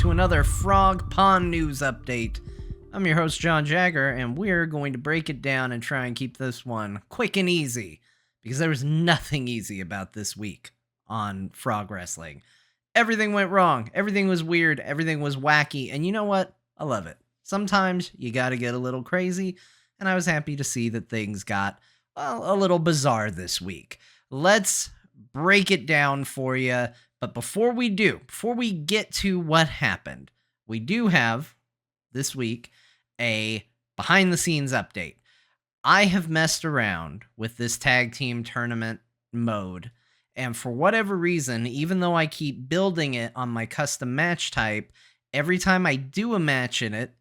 to another Frog Pond News Update. I'm your host, John Jagger, and we're going to break it down and try and keep this one quick and easy, because there was nothing easy about this week on Frog Wrestling. Everything went wrong, everything was weird, everything was wacky, and you know what? I love it. Sometimes you gotta get a little crazy, and I was happy to see that things got, well, a little bizarre this week. Let's break it down for you. But before we get to what happened, we do have this week a behind the scenes update. I have messed around with this tag team tournament mode, and for whatever reason, even though I keep building it on my custom match type, every time I do a match in it,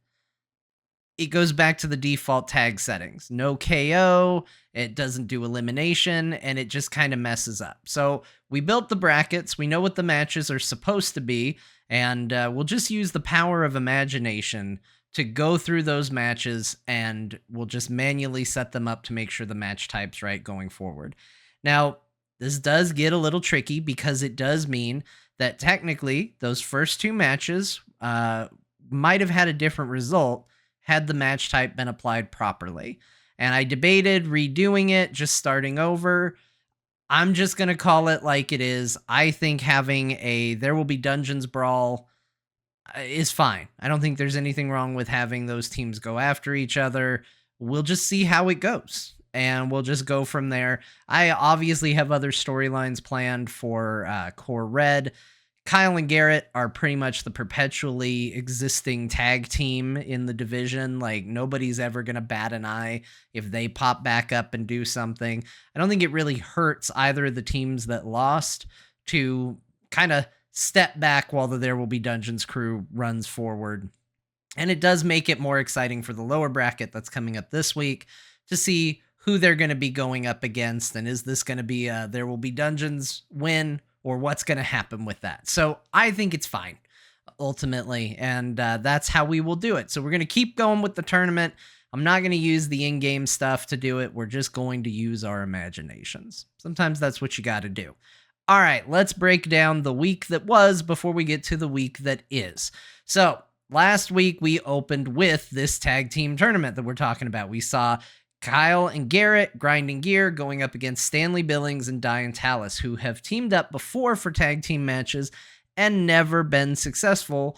it goes back to the default tag settings. No KO, it doesn't do elimination, and it just kind of messes up. So we built the brackets, we know what the matches are supposed to be, and we'll just use the power of imagination to go through those matches, and we'll just manually set them up to make sure the match type's right going forward. Now, this does get a little tricky because it does mean that technically those first two matches might have had a different result had the match type been applied properly. And I debated redoing it, just starting over. I'm just going to call it like it is. I think having a There Will Be Dungeons brawl is fine. I don't think there's anything wrong with having those teams go after each other. We'll just see how it goes, and we'll just go from there. I obviously have other storylines planned for Core Red. Kyle and Garrett are pretty much the perpetually existing tag team in the division. Like, nobody's ever going to bat an eye if they pop back up and do something. I don't think it really hurts either of the teams that lost to kind of step back while the There Will Be Dungeons crew runs forward. And it does make it more exciting for the lower bracket that's coming up this week to see who they're going to be going up against. And is this going to be a There Will Be Dungeons win, or what's going to happen with that? So I think it's fine, ultimately, and that's how we will do it. So we're going to keep going with the tournament. I'm not going to use the in-game stuff to do it. We're just going to use our imaginations. Sometimes that's what you got to do. All right, let's break down the week that was before we get to the week that is. So last week we opened with this tag team tournament that we're talking about. We saw Kyle and Garrett grinding gear going up against Stanley Billings and Diane Tallis, who have teamed up before for tag team matches and never been successful.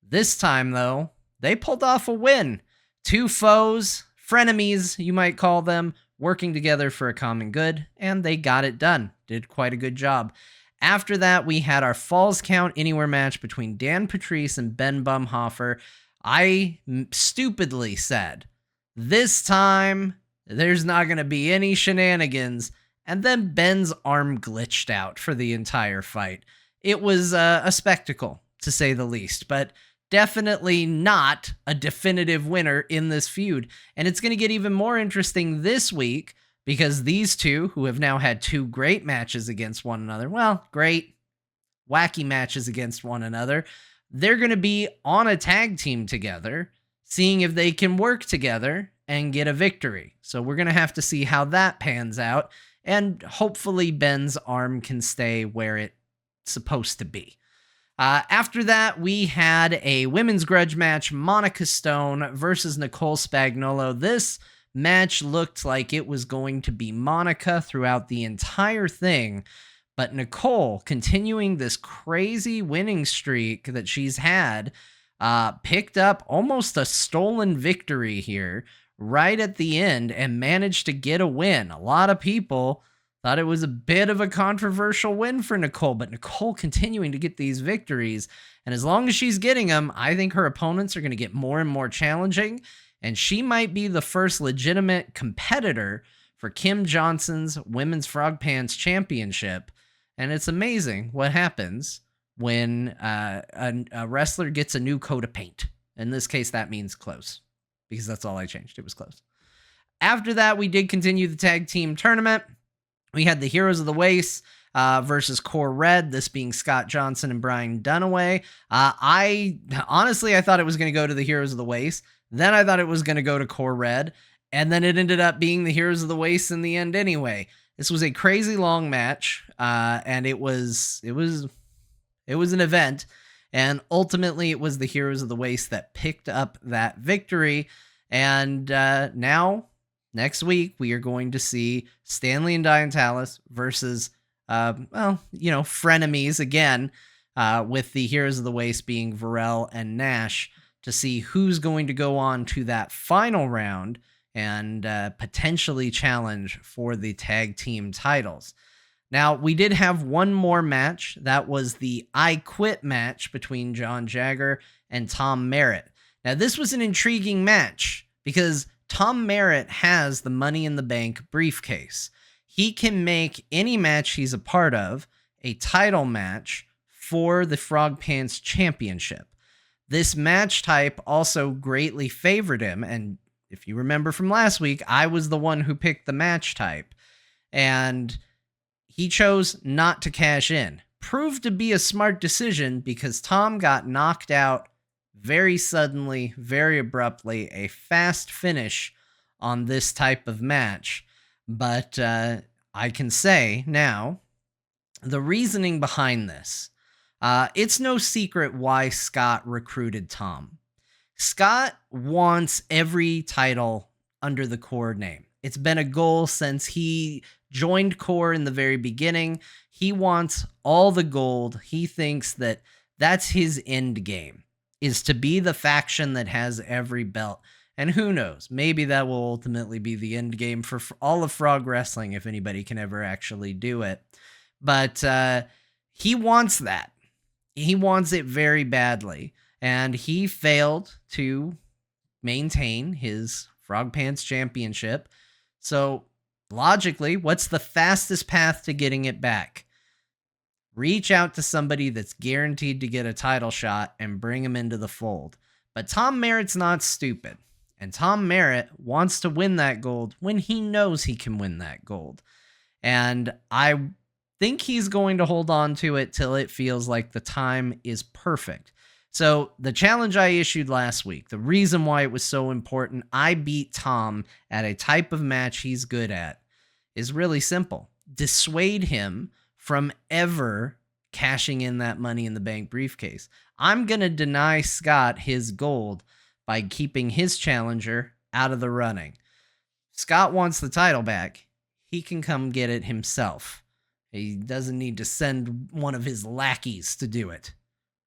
This time, though, they pulled off a win. Two foes, frenemies, you might call them, working together for a common good, and they got it done. Did quite a good job. After that, we had our Falls Count Anywhere match between Dan Patrice and Ben Bumhofer. I stupidly said, this time there's not going to be any shenanigans, and then Ben's arm glitched out for the entire fight. It was a spectacle, to say the least, but definitely not a definitive winner in this feud. And it's going to get even more interesting this week, because these two, who have now had two great matches against one another, well, great, wacky matches against one another, they're going to be on a tag team together, seeing if they can work together and get a victory. So we're going to have to see how that pans out, and hopefully Ben's arm can stay where it's supposed to be. After that, we had a women's grudge match, Monica Stone versus Nicole Spagnuolo. This match looked like it was going to be Monica throughout the entire thing, but Nicole, continuing this crazy winning streak that she's had, picked up almost a stolen victory here right at the end and managed to get a win. A lot of people thought it was a bit of a controversial win for Nicole, but Nicole continuing to get these victories, and as long as she's getting them, I think her opponents are going to get more and more challenging, and she might be the first legitimate competitor for Kim Johnson's Women's Frog Pants Championship. And it's amazing what happens when a wrestler gets a new coat of paint. In this case, that means clothes, because that's all I changed. It was clothes. After that, we did continue the tag team tournament. We had the Heroes of the Waste versus Core Red, this being Scott Johnson and Brian Dunaway. I thought it was going to go to the Heroes of the Waste. Then I thought it was going to go to Core Red, and then it ended up being the Heroes of the Waste in the end anyway. This was a crazy long match, and it was an event. And ultimately, it was the Heroes of the Waste that picked up that victory. And now, next week, we are going to see Stanley and Diantalis versus, frenemies again, with the Heroes of the Waste being Varel and Nash, to see who's going to go on to that final round and potentially challenge for the tag team titles. Now, we did have one more match. That was the I Quit match between John Jagger and Tom Merritt. Now, this was an intriguing match because Tom Merritt has the Money in the Bank briefcase. He can make any match he's a part of a title match for the Frog Pants Championship. This match type also greatly favored him, and if you remember from last week, I was the one who picked the match type, and he chose not to cash in. Proved to be a smart decision because Tom got knocked out very suddenly, very abruptly, a fast finish on this type of match. But I can say now, the reasoning behind this, it's no secret why Scott recruited Tom. Scott wants every title under the Core name. It's been a goal since he joined Core in the very beginning. He wants all the gold. He thinks that that's his end game, is to be the faction that has every belt. And who knows, maybe that will ultimately be the end game for all of Frog Wrestling if anybody can ever actually do it. But he wants that. He wants it very badly. And he failed to maintain his Frog Pants Championship. So logically, what's the fastest path to getting it back? Reach out to somebody that's guaranteed to get a title shot and bring him into the fold. But Tom Merritt's not stupid. And Tom Merritt wants to win that gold when he knows he can win that gold. And I think he's going to hold on to it till it feels like the time is perfect. So the challenge I issued last week, the reason why it was so important, I beat Tom at a type of match he's good at, is really simple. Dissuade him from ever cashing in that Money in the Bank briefcase. I'm going to deny Scott his gold by keeping his challenger out of the running. Scott wants the title back. He can come get it himself. He doesn't need to send one of his lackeys to do it.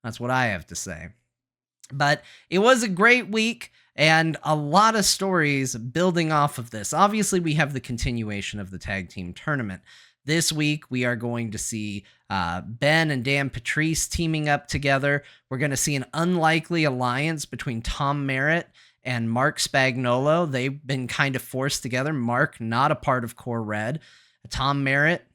That's what I have to say. But it was a great week and a lot of stories building off of this. Obviously, we have the continuation of the tag team tournament. This week, we are going to see Ben and Dan Patrice teaming up together. We're going to see an unlikely alliance between Tom Merritt and Mark Spagnolo. They've been kind of forced together. Mark, not a part of Core Red. Tom Merritt,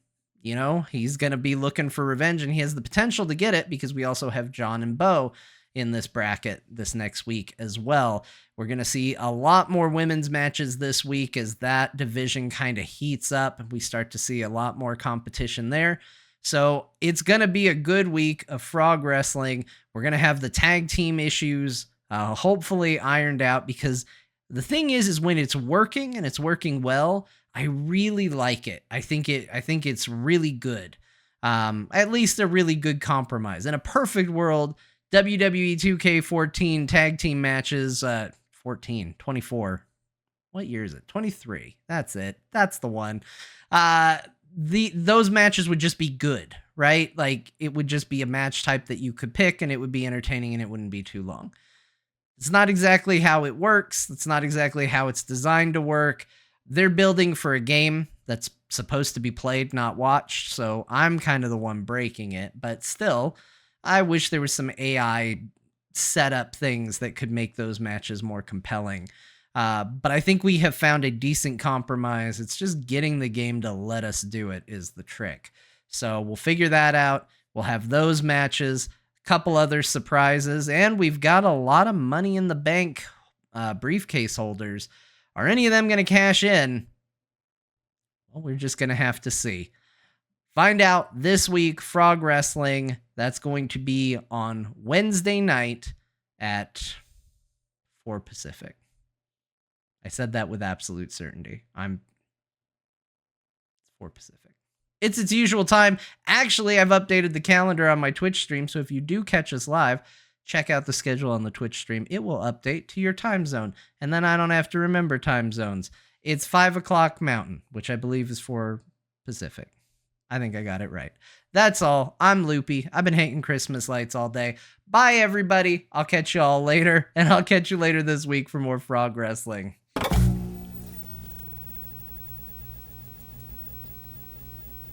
he's going to be looking for revenge, and he has the potential to get it because we also have John and Bo in this bracket this next week as well. We're going to see a lot more women's matches this week as that division kind of heats up and we start to see a lot more competition there. So it's going to be a good week of Frog Wrestling. We're going to have the tag team issues hopefully ironed out, because the thing is when it's working and it's working well, I really like it. I think it's really good. At least a really good compromise. In a perfect world, WWE 2K14 tag team matches, 24. What year is it? 23. That's it. That's the one. Those matches would just be good, right? Like, it would just be a match type that you could pick and it would be entertaining and it wouldn't be too long. It's not exactly how it works. It's not exactly how it's designed to work. They're building for a game that's supposed to be played, not watched. So I'm kind of the one breaking it, but still, I wish there was some AI setup things that could make those matches more compelling. But I think we have found a decent compromise. It's just getting the game to let us do it is the trick. So we'll figure that out. We'll have those matches, a couple other surprises, and we've got a lot of Money in the Bank briefcase holders. Are any of them going to cash in? Well, we're just going to have to see. Find out this week, Frog Wrestling. That's going to be on Wednesday night at 4 Pacific. I said that with absolute certainty. It's 4 Pacific. It's its usual time. Actually, I've updated the calendar on my Twitch stream, so if you do catch us live, check out the schedule on the Twitch stream. It will update to your time zone, and then I don't have to remember time zones. It's 5 o'clock Mountain, which I believe is for Pacific. I think I got it right. That's all. I'm Loopy. I've been hating Christmas lights all day. Bye, everybody. I'll catch you all later, and I'll catch you later this week for more Frog Wrestling.